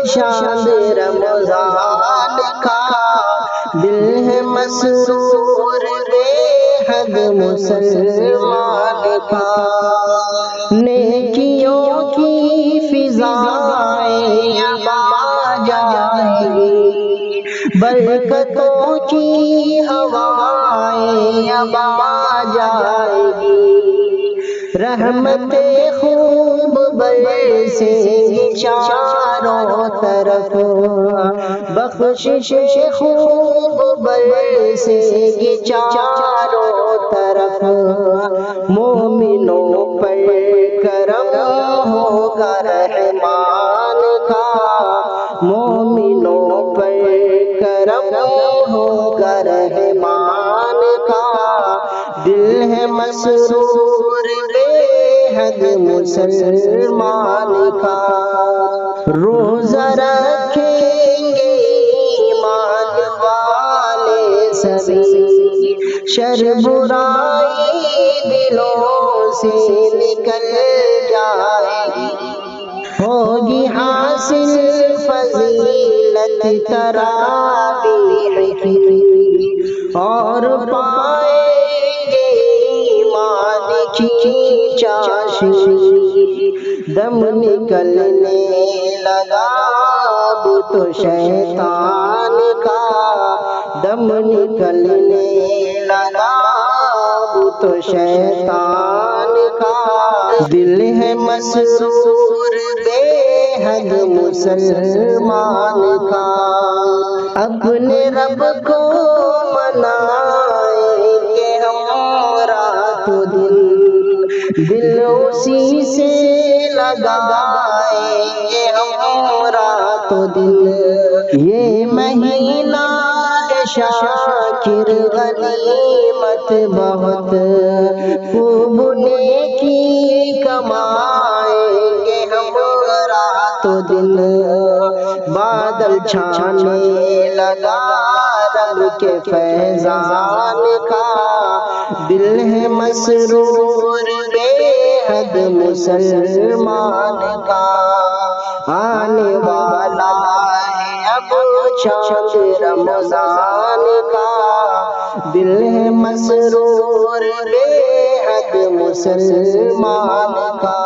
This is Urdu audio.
چاند رمضان کا، دل ہے مسرور بے حد مسلمان کا۔ نیکیوں کی فضائیں اب آ جائیں گی، برکتوں کی ہوائیں اب آ جائیں گی، رحمت خوب برسیں گی چاروں طرف، بخشش خوب برسیں گی چاروں طرف، مومنوں پر کرم ہوگا رحمان کا، مومنوں پر کرم ہوگا رحمان کا، دل ہے مسرور بے حد مسلمان کا۔ روزہ رکھیں گے ایمان والے سبھی، شر برائی دلوں سے نکل جائے گی، ہوگی حاصل فضیلت تراویح کی، اور پائیں گے ایمان کی چاشنی، دم نکلنے لگا اب تو شیطان کا، دم نکلنے لگا اب تو شیطان کا، دل ہے مسرور بے حد مسلمان کا، اپنے رب کو منائیں گے ہم رات و دن، دل اسی سے لگائیں گے ہم رات و دن، یہ مہینہ ہے شاکر غنیمت بہت، خوب نیکی کمائیں گے ہم رات و دن، بادل چھانے لگا رب کے فیضان کا، دل ہے مسرور بے حد مسلمان کا، آنے والا ہے اب چاند رمضان کا، دل ہے مسرور بے حد مسلمان کا۔